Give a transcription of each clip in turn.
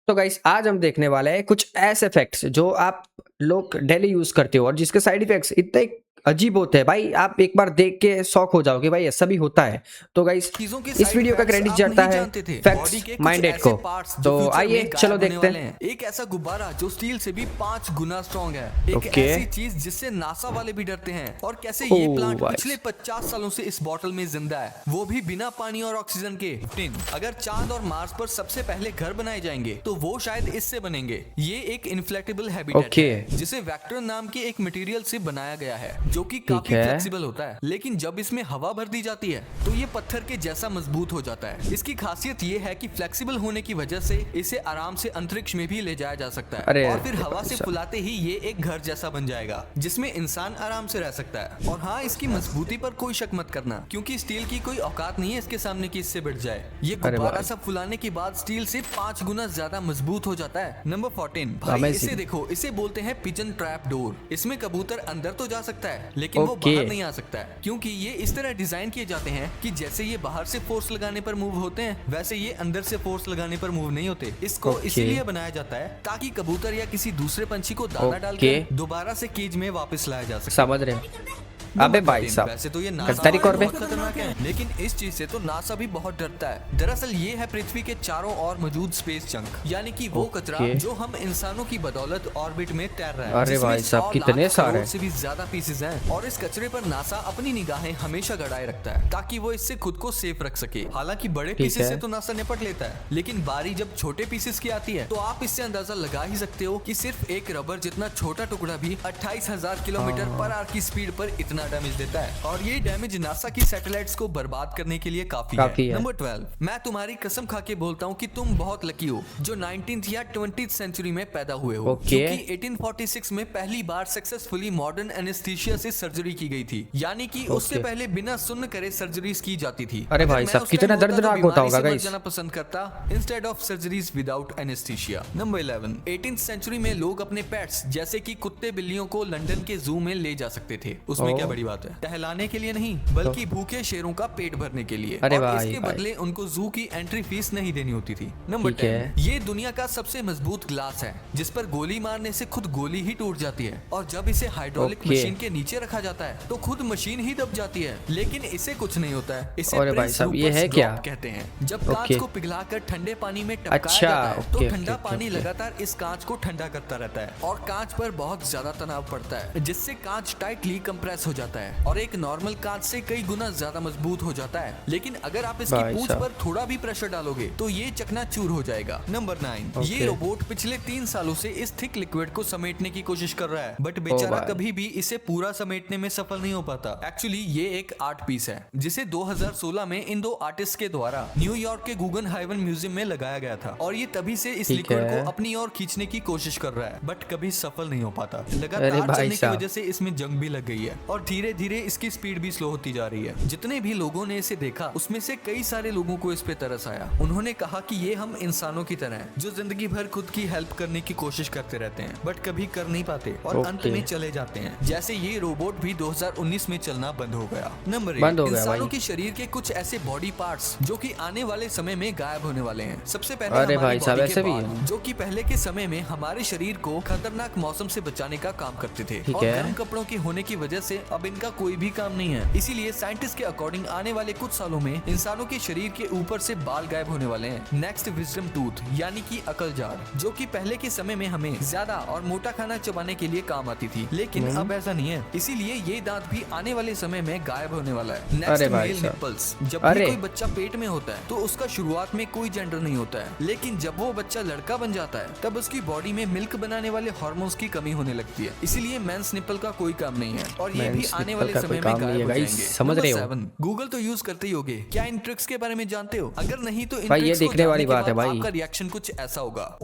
तो गाइस आज हम देखने वाले हैं कुछ ऐसे फैक्ट्स जो आप लोग डेली यूज करते हो और जिसके साइड इफेक्ट्स इतने अजीब होते हैं भाई, आप एक बार देख के शॉक हो जाओगे भाई, ऐसा भी होता है। तो गाइस चीजों के इस साइड वीडियो का इफेक्ट्स क्रेडिट आप जाता नहीं है जानते थे। बॉडी फैक्ट्स के कुछ माइंडेड ऐसे को। पार्ट्स जो तो फ्यूचर आइए में चलो गायब होने देखते वाले हैं। हैं। एक ऐसा गुब्बारा जो स्टील से भी 5 गुना स्ट्रॉन्ग है। एक ओके। ऐसी चीज जिससे नासा वाले भी डरते हैं। और कैसे ओह ये प्लांट भाई। पिछले 50 सालों से इस बोतल में जिंदा है, वो भी बिना पानी और ऑक्सीजन के। 15 अगर चांद और मार्स पर सबसे पहले घर बनाए जाएंगे तो वो शायद इससे बनेंगे। ये एक इन्फ्लेक्टेबल हैबिटेट ओके। है जिसे वेक्टर नाम के एक मटेरियल से बनाया गया है जो कि काफी है। फ्लेक्सिबल होता है। लेकिन जब इसमें हवा भर दी जाती है तो ये पत्थर के जैसा मजबूत हो जाता है। इसकी खासियत ये है कि फ्लेक्सिबल होने की वजह से इसे आराम से अंतरिक्ष में भी ले जाया जा सकता है। अरे और फिर हवा भाई से साहब। फुलाते ही ये एक घर जैसा बन जाएगा जिसमें इंसान आराम से रह सकता है। और हाँ, इसकी मजबूती पर कोई शक मत करना, क्योंकि स्टील की कोई औकात नहीं है इसके सामने कि इससे बढ़ जाए। ये अरे गुब्बारा भाई। सब फुलाने के बाद स्टील से 5 गुना ज्यादा मजबूत हो जाता है। नंबर 14 भाई, Amazing। इसे देखो, इसे बोलते हैं पिजन ट्रैप डोर। इसमें कबूतर अंदर तो जा सकता है लेकिन वो ओके। बाहर नहीं आ सकता है, क्योंकि ये इस तरह डिजाइन किए जाते हैं कि जैसे ये बाहर से फोर्स लगाने पर मूव होते हैं वैसे ये अंदर से फोर्स लगाने पर मूव नहीं होते। इसको ओके। इसीलिए बनाया जाता है ताकि कबूतर या किसी दूसरे पंछी को दाना ओके। डालकर दोबारा से केज में वापस लाया जा सके। समझ रहे हो? अबे भाई साहब, वैसे तो ये नासा गद्दारी कर बे। बहुत खतरनाक है, लेकिन इस चीज से तो नासा भी बहुत डरता है। दरअसल ये है पृथ्वी के चारों ओर मौजूद स्पेस जंक, यानी कि वो कचरा ओके। जो हम इंसानों की बदौलत ऑर्बिट में तैर रहा है। अरे जिसमें भाई साहब, 100 कितने लाख सारे। करोड़ से भी ज्यादा पीसेस हैं। और इस कचरे पर नासा अपनी निगाहें हमेशा गड़ाए रखता है ताकि वो इससे खुद को सेफ रख सके। हालांकि बड़े ठीक पीसेस है। से तो नासा निपट लेता है, लेकिन बारी जब छोटे पीसेस की आती है तो आप इससे अंदाजा लगा ही सकते हो कि सिर्फ एक रबर जितना छोटा टुकड़ा भी 28,000 किलोमीटर पर आवर की स्पीड पर इतना डैमेज देता है। और ये डैमेज नासा की सैटेलाइट्स को बर्बाद करने के लिए काफी है। नंबर 12 मैं तुम्हारी कसम खा के बोलता हूँ कि तुम बहुत लकी हो जो 19th या 20th सेंचुरी में पैदा हुए हो, ओके। क्योंकि 1846 में पहली बार सक्सेसफुली मॉडर्न एनेस्थीसिया से सर्जरी की गई थी, यानी कि उससे ओके। पहले बिना सुन्न करे सर्जरीज की जाती थी। अरे भाई अगर मैं साहब, उस कितना टाइम होता दर्दनाक तो होता बीमारी होगा से मर गाइस। जाना पसंद करता instead of surgeries without anaesthesia. Number 11 18th century में लोग अपने पेट्स जैसे कि कुत्ते बिल्लियों को लंदन के जू में ले जा सकते थे। उसमें क्या बड़ी बात है, टहलाने के लिए नहीं बल्कि भूखे शेरों का पेट भरने के लिए। अरे और भाई, इसके भाई। बदले उनको जू की एंट्री फीस नहीं देनी होती थी। नंबर ठीक है। 10 ये दुनिया का सबसे मजबूत ग्लास है जिस पर गोली मारने से खुद गोली ही टूट जाती है, और जब इसे हाइड्रोलिक ओके। मशीन के नीचे रखा जाता है तो खुद मशीन ही दब जाती है। लेकिन इसे कुछ नहीं होता है, इसे अरे भाई प्रिंस साहब, ये रूपर्ट्स है क्या? ड्रॉप कहते हैं। जब ओके। कांच को पिघलाकर ठंडे पानी में टपकाया अच्छा, जाता है तो ओके, ठंडा ओके, पानी ओके। लगातार इस कांच को ठंडा करता रहता है और कांच पर बहुत ज्यादा तनाव पड़ता है जिससे कांच टाइटली कंप्रेस हो जाता है और एक नॉर्मल कांच से कई गुना ज्यादा मजबूत हो जाता है। लेकिन अगर आप इसकी भाई पूंछ साहब। पर थोड़ा भी प्रेशर डालोगे तो ये चकनाचूर हो जाएगा। नंबर 9 ये ओके। रोबोट पिछले 3 सालों से इस थिक लिक्विड को समेटने की कोशिश कर रहा है, बट बेचारा भाई। कभी भी इसे पूरा समेटने में सफल नहीं हो पाता। एक्चुअली ये एक आर्ट पीस है जिसे 2016 में इन 2 आर्टिस्ट के द्वारा न्यूयॉर्क के गुगनहाइमन म्यूजियम में लगाया गया था, और ये तभी से इस ठीक लिक्विड है। को अपनी ओर खींचने की कोशिश कर रहा है, बट कभी सफल नहीं हो पाता। अरे लगातार भाई चलने की साहब। वजह से इसमें जंग भी लग गई है और धीरे धीरे इसकी स्पीड भी स्लो होती जा रही है। जितने भी लोगों ने इसे देखा उसमें से कई सारे लोगों को इस पे तरस आया। उन्होंने कहा कि ये हम इंसानों की तरह हैं जो जिंदगी भर खुद की हेल्प करने की कोशिश करते रहते हैं बट कभी कर नहीं पाते और ओके। अंत में चले जाते हैं। जैसे ये रोबोट भी 2019 में चलना बंद हो गया। नंबर बंद 8 हो गया इंसानों भाई। के शरीर के कुछ ऐसे बॉडी पार्ट्स जो कि आने वाले समय में गायब होने वाले हैं। सबसे पहले अरे हमारी भाई साहब, बॉडी के ऐसे भी बाल, है। जो कि पहले के समय में हमारे शरीर को खतरनाक मौसम से बचाने का काम करते थे, ठीक और है। गर्म कपड़ों के होने की वजह से अब इनका कोई भी काम नहीं है। इसीलिए साइंटिस्ट के अकॉर्डिंग आने वाले कुछ सालों में इंसानों के शरीर के ऊपर से बाल गायब होने वाले हैं। नेक्स्ट विजडम टूथ यानी कि अकल जार, जो कि पहले के समय में हमें ज्यादा और मोटा खाना चबाने के लिए काम आती थी, लेकिन अब ऐसा नहीं है। इसीलिए ये दांत भी आने वाले समय में गायब होने वाला है। नेक्स्ट अरे भाई मेल साहब। निपल्स, जब अरे। भी कोई बच्चा पेट में होता है तो उसका शुरुआत में कोई जेंडर नहीं होता है, लेकिन जब वो बच्चा लड़का बन जाता है तब उसकी बॉडी में मिल्क बनाने वाले हार्मोन्स की कमी होने लगती है। इसीलिए मेंस निपल का कोई काम नहीं है और ये भी मेंस आने निपल वाले का समय कोई में काम नहीं गायब है हो गाइस, जाएंगे। समझ रहे हो? 7 गूगल तो यूज करते ही होगे, क्या इन ट्रिक्स के बारे में जानते हो? अगर नहीं तो इन भाई, ये ट्रिक्स को देखने वाली जानने के बात है बाद भाई। आपका रिएक्शन कुछ ऐसा होगा।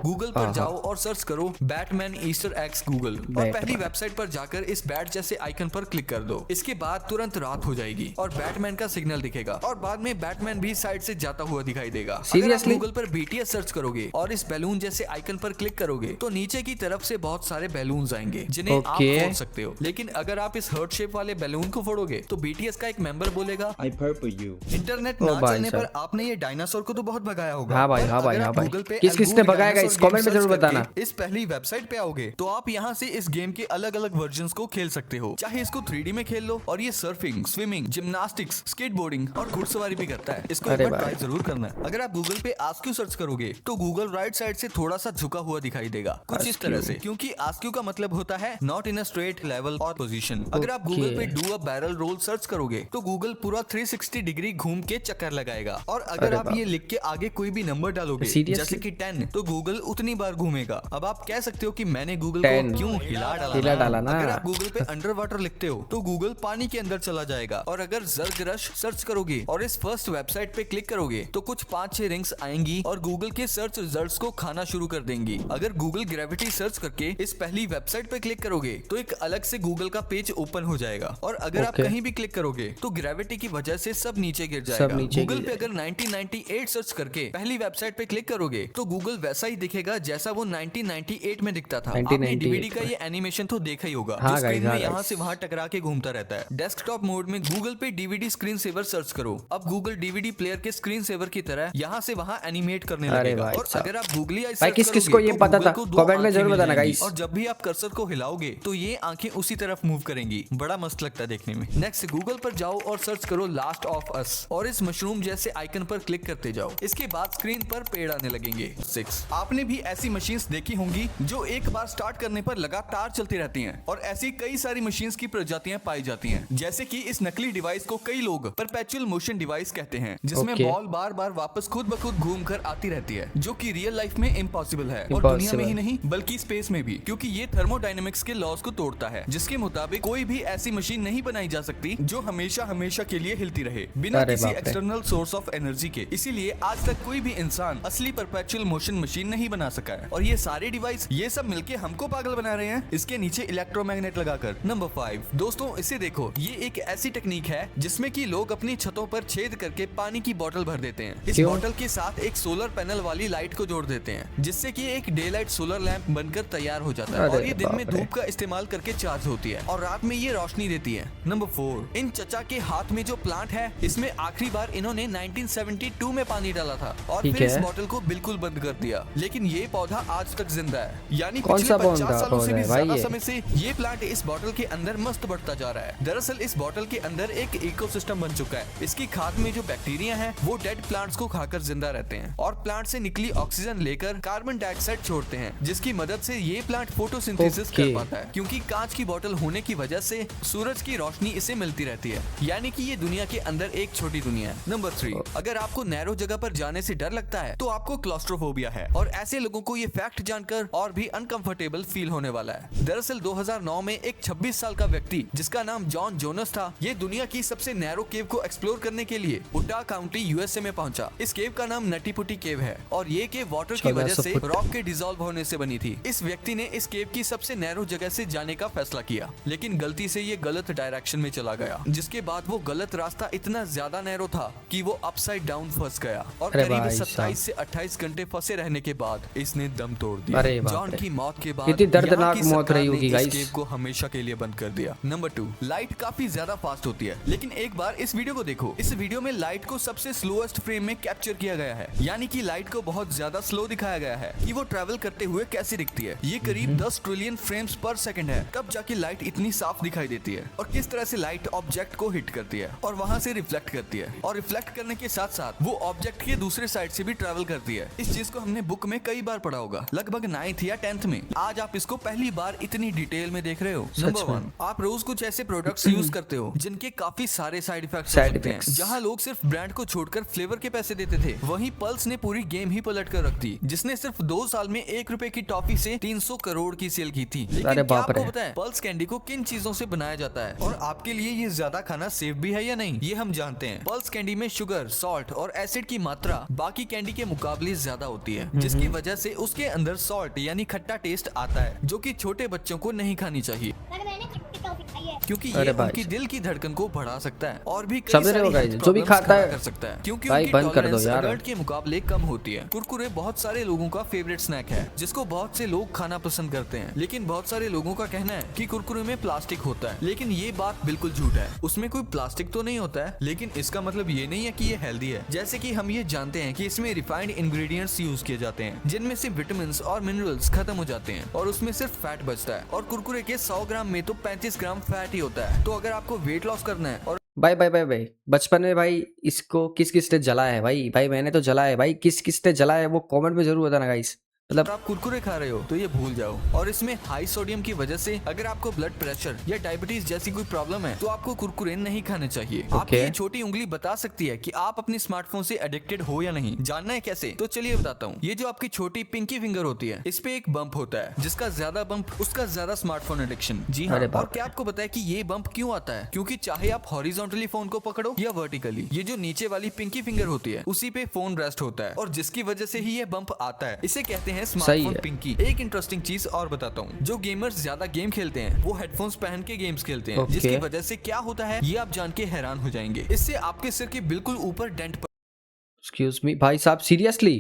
गूगल पर जाओ और सर्च करो बैटमैन ईस्टर एग्स गूगल, और बैटमैन। पहली वेबसाइट पर जाकर इस बैट जैसे आइकन पर क्लिक कर दो। इसके बाद तुरंत रात हो जाएगी और बैटमैन का सिग्नल दिखेगा, और बाद में बैटमैन भी साइड से जाता हुआ दिखाई देगा। अगर आप Seriously? गूगल पर BTS सर्च करोगे और इस बैलून जैसे आइकन पर क्लिक करोगे तो नीचे की तरफ से बहुत सारे बैलून्स आएंगे जिन्हें आप Okay। फोड़ सकते हो। लेकिन अगर आप आप इस हर्ट शेप वाले बैलून को फोड़ोगे तो BTS का एक मेंबर बोलेगा I purple you. इंटरनेट ओ ना भाई चलने पर साहब। आपने ये डायनासोर को तो बहुत भगाया होगा। हाँ भाई, पर हाँ भाई, अगर हाँ आप भाई। गूगल पे किस-किसने अलगूल भगाया डायनासोर guys? कमेंट में गेम जरूर सर्च बताना। करके इस पहली वेबसाइट पे आओगे तो आप यहाँ से इस गेम के अलग अलग वर्जन को खेल सकते हो। चाहे इसको 3D में खेल लो, और ये सर्फिंग, स्विमिंग, जिम्नास्टिक्स, स्केटबोर्डिंग और घुड़सवारी भी करता है। इसको एक अरे बार भाई। ट्राई जरूर करना है। अगर आप गूगल पे आस्क्यू सर्च करोगे तो गूगल राइट साइड से थोड़ा सा झुका हुआ दिखाई देगा, कुछ इस तरह से, क्योंकि आस्क्यू का मतलब होता है not in a straight level और पोजीशन। अगर आप गूगल पे do a barrel roll search करोगे तो गूगल पूरा 360 डिग्री घूम के चक्कर लगाएगा। और अगर अरे आप बाप। ये लिख के आगे कोई भी नंबर डालोगे Seriously? जैसे कि 10, तो गूगल उतनी बार घूमेगा। अब आप कह सकते हो कि मैंने गूगल 10 को क्यों हिला हिला डाला ना। अगर आप गूगल पे अंडर वाटर लिखते हो तो गूगल पानी के अंदर चला जाएगा। और अगर जर्ग रश सर्च करोगे और इस फर्स्ट वेबसाइट पे क्लिक करोगे तो कुछ 5-6 रिंग्स आएंगी और गूगल के सर्च रिजल्ट्स को खाना शुरू कर देंगी। अगर गूगल ग्रेविटी सर्च करके इस पहली वेबसाइट पे क्लिक करोगे तो एक अलग से गूगल का पेज ओपन हो जाएगा। और अगर आप Okay. कहीं भी क्लिक करोगे तो ग्रेविटी की वजह से सब नीचे गिर सब जाएगा। नीचे गूगल गिर पे अगर 1998 सर्च करके पहली वेबसाइट पे क्लिक करोगे तो गूगल वैसा ही दिखेगा जैसा वो 1998 में दिखता था। आपने 1998 डीवीडी का ये एनिमेशन तो देखा ही होगा, हाँ जो स्क्रीन guys, में हाँ यहाँ guys। से वहाँ टकरा के घूमता रहता है। डेस्कटॉप मोड में गूगल पे डीवीडी स्क्रीन सेवर सर्च करो। अब गूगल डीवीडी प्लेयर के स्क्रीन सेवर की तरह यहाँ से वहाँ एनिमेट करने अरे लगेगा। भाई और साहब। अगर आप गूगली आई भाई सर्च किस-किस करोगे को ये तो पता गूगल था? को 2 कमेंट में आंखें जरूर मिल बताना जाएंगी। guys। और जब भी आप कर्सर को हिलाओगे तो ये आंखें उसी तरफ मूव करेंगी। बड़ा मस्त लगता है देखने में। नेक्स्ट गूगल पर जाओ और सर्च करो लास्ट ऑफ अस और इस मशरूम जैसे आइकन पर क्लिक करते जाओ। इसके बाद स्क्रीन पर पेड़ आने लगेंगे। 6, आपने भी ऐसी मशीन्स देखी होंगी जो एक बार स्टार्ट करने पर लगातार चलती रहती हैं। और ऐसी कई सारी मशीन्स की प्रजातियां पाई जाती हैं। जैसे कि इस नकली डिवाइस को कई लोग परपेचुअल मोशन डिवाइस कहते हैं, जिसमें Okay. बॉल बार बार वापस खुद ब खुद घूम कर आती रहती है, जो कि रियल लाइफ में इम्पॉसिबल है। और दुनिया में ही नहीं बल्कि स्पेस में भी, क्योंकि ये थर्मोडायनेमिक्स के लॉज को तोड़ता है, जिसके मुताबिक कोई भी ऐसी मशीन नहीं बनाई जा सकती जो हमेशा हमेशा के लिए हिलती रहे बिना अरे किसी बाप रे। एक्सटर्नल सोर्स ऑफ एनर्जी के। इसीलिए आज तक कोई भी इंसान असली परपेचुअल मोशन मशीन नहीं बना सका है। और ये सारे डिवाइस ये सब मिलके हमको पागल बना रहे हैं इसके नीचे इलेक्ट्रोमैग्नेट लगाकर। नंबर 5, दोस्तों इसे देखो, ये एक ऐसी टेक्निक है जिसमें कि लोग अपनी छतों पर छेद करके पानी की बोतल भर देते हैं। इस क्यों? बोतल के साथ एक सोलर पैनल वाली लाइट को जोड़ देते हैं, जिससे कि एक डे लाइट सोलर लैंप बनकर तैयार हो जाता है। अरे और ये दिन में बाप रे। धूप का इस्तेमाल करके चार्ज होती है और रात में ये रोशनी देती है। नंबर 4, इन चचा के हाथ में जो प्लांट है इसमें आखिरी बार इन्होंने 1972 में पानी डाला था और ठीक फिर इस है। बोतल को बिल्कुल बंद कर दिया। लेकिन ये पौधा आज तक जिंदा है, यानी कौन पिछले सा 50 सालों से पौधा भी है भाई ज्यादा ये? समय से ये प्लांट इस बोतल के अंदर मस्त बढ़ता जा रहा है। दरअसल इस बोतल के अंदर एक इकोसिस्टम बन चुका है। इसकी खाद में जो बैक्टीरिया हैं वो डेड प्लांट्स को खाकर जिंदा रहते हैं और प्लांट से निकली ऑक्सीजन लेकर कार्बन डाइऑक्साइड छोड़ते हैं, जिसकी मदद से ये प्लांट फोटोसिंथेसिस कर Okay. पाता है। क्योंकि कांच की बोतल होने की वजह से सूरज की रोशनी इसे मिलती रहती है, यानी कि ये दुनिया के अंदर एक छोटी दुनिया है। नंबर 3, अगर आपको नैरो जगह पर जाने से डर लगता है तो आपको क्लॉस्ट्रोफोबिया है, और ऐसे लोगों को ये फैक्ट जानकर और भी अनकंफर्टेबल फील होने वाला है। दरअसल 2009 में एक 26 साल का व्यक्ति जिसका नाम जॉन जोनस था, ये दुनिया की सबसे नैरो केव को एक्सप्लोर करने के लिए उटा काउंटी यूएसए में पहुंचा। इस केव का नाम नटीपुटी केव है और ये केव वाटर की 1400 वजह से फुट। रॉक के डिसॉल्व होने से बनी थी। इस व्यक्ति ने इस केव की सबसे नैरो जगह से जाने का फैसला किया, लेकिन गलती से ये गलत डायरेक्शन में चला गया, जिसके बाद वो गलत रास्ता इतना ज्यादा नैरो था कि वो अपसाइड डाउन फंस गया और अरे करीब भाई 27 से 28 घंटे फंसे रहने के बाद इसने दम तोड़ दिया। अरे बाप जॉन रे। की मौत के बाद इतनी दर्दनाक यहाँ की मौत सरकार रही ने होगी इस guys। केव को हमेशा के लिए बंद कर दिया। नंबर 2, लाइट काफी ज्यादा फास्ट होती है, लेकिन एक बार इस वीडियो को देखो। इस वीडियो में लाइट को सबसे स्लोएस्ट फ्रेम में कैप्चर किया गया है, यानी कि लाइट को बहुत ज्यादा स्लो दिखाया गया है कि वो ट्रैवल करते हुए कैसे दिखती है। ये करीब 10 ट्रिलियन फ्रेम्स पर सेकंड है, तब जाके लाइट इतनी साफ दिखाई देती है। और किस तरह से लाइट ऑब्जेक्ट को हिट करती है और वहां से रिफ्लेक्ट करती है, और रिफ्लेक्ट करने के साथ साथ वो ऑब्जेक्ट के दूसरे साइड से भी ट्रैवल करती है। इस चीज को हमने बुक में कई बार पढ़ा होगा, लगभग 9th या 10th में। आज आप इसको पहली बार इतनी डिटेल में देख रहे हो। नंबर 1, आप रोज कुछ ऐसे प्रोडक्ट्स यूज करते हो जिनके काफी सारे साइड इफेक्ट्स हो Side सकते हैं। effects। जहां लोग सिर्फ ब्रांड को छोड़कर फ्लेवर के पैसे देते थे, वहीं पल्स ने पूरी गेम ही पलट कर रख दी, जिसने सिर्फ 2 साल में 1 रुपए की टॉफी से 300 करोड़ की सेल की थी। लेकिन अरे क्या बाप आपको रे। पता है पल्स कैंडी को किन चीजों से बनाया जाता है और आपके लिए ये ज्यादा खाना सेफ भी है या नहीं, ये हम जानते हैं। पल्स कैंडी में शुगर, सॉल्ट और एसिड की मात्रा बाकी कैंडी के मुकाबले ज्यादा होती है, जिसकी वजह से उसके अंदर सॉल्ट यानी खट्टा टेस्ट आता है, जो कि छोटे बच्चों को नहीं खानी चाहिए। पर मैंने खट्टी टॉफी खाई है। क्योंकि अरे ये भाई उनकी दिल की धड़कन को बढ़ा सकता है और भी कई समझ रहे हो सारी guys? health जो भी problems खाता खड़ा है कर सकता है, क्योंकि भाई उनकी बंद कर दो tolerance यार। adult के मुकाबले कम होती है। कुरकुरे बहुत सारे लोगों का फेवरेट स्नैक है जिसको बहुत से लोग खाना पसंद करते हैं, लेकिन बहुत सारे लोगों का कहना है कि कुरकुरे में प्लास्टिक होता है, लेकिन ये बात बिल्कुल झूठ है। उसमें कोई प्लास्टिक तो नहीं होता है, लेकिन इसका मतलब ये नहीं है कि ये हेल्दी है। जैसे कि हम ये जानते हैं कि इसमें रिफाइंड इंग्रेडिएंट्स यूज किए जाते हैं जिनमें से विटामिन और मिनरल्स खत्म हो जाते हैं और उसमें सिर्फ फैट बचता है। और कुरकुरे के 100 ग्राम में तो 35 ग्राम फैट ही होता है। तो अगर आपको वेट लॉस करना है और भाई बचपन में भाई इसको किस किस ने जला है भाई मैंने तो जला है भाई, किस किस ने जला है वो कमेंट में जरूर बताना गाइस। मतलब आप कुरकुरे खा रहे हो तो ये भूल जाओ। और इसमें हाई सोडियम की वजह से अगर आपको ब्लड प्रेशर या डायबिटीज जैसी कोई प्रॉब्लम है तो आपको कुरकुरे नहीं खाने चाहिए। आपकी ये छोटी उंगली बता सकती है कि आप अपने स्मार्टफोन से एडिक्टेड हो या नहीं। जानना है कैसे? तो चलिए बताता हूँ। ये जो आपकी छोटी पिंकी फिंगर होती है, इस पे एक बम्प होता है, जिसका ज्यादा बम्प उसका ज्यादा स्मार्टफोन एडिक्शन। जी हाँ। अरे बाप और क्या आपको पता है कि ये बम्प क्यों आता है? क्योंकि चाहे आप हॉरिजॉन्टली फोन को पकड़ो या वर्टिकली, ये जो नीचे वाली पिंकी फिंगर होती है उसी पे फोन रेस्ट होता है और जिसकी वजह से ही ये बम्प आता है। इसे कहते हैं स्मार्टफोन पिंकी। एक इंटरेस्टिंग चीज और बताता हूँ, जो गेमर्स ज्यादा गेम खेलते हैं वो हेडफोन्स पहन के गेम्स खेलते हैं, जिसकी वजह से क्या होता है ये आप जान के हैरान हो जाएंगे। इससे आपके सिर के बिल्कुल ऊपर डेंट एक्सक्यूज मी भाई साहब, सीरियसली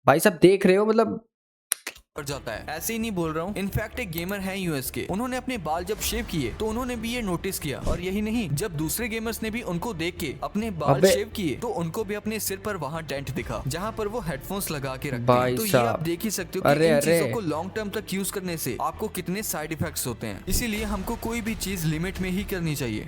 भाई साहब देख रहे हो? मतलब पड़ जाता है। ऐसे ही नहीं बोल रहा हूँ। इनफैक्ट एक गेमर है यूएस के, उन्होंने अपने बाल जब शेव किए तो उन्होंने भी ये नोटिस किया। और यही नहीं, जब दूसरे गेमर्स ने भी उनको देख के अपने बाल शेव किए तो उनको भी अपने सिर पर वहाँ डेंट दिखा जहाँ पर वो हेडफोन्स लगा के रखते हैं। तो ये आप देख ही सकते हो कि इन चीजों को लॉन्ग टर्म तक यूज करने से आपको कितने साइड इफेक्ट्स होते हैं। इसीलिए हमको कोई भी चीज लिमिट में ही करनी चाहिए।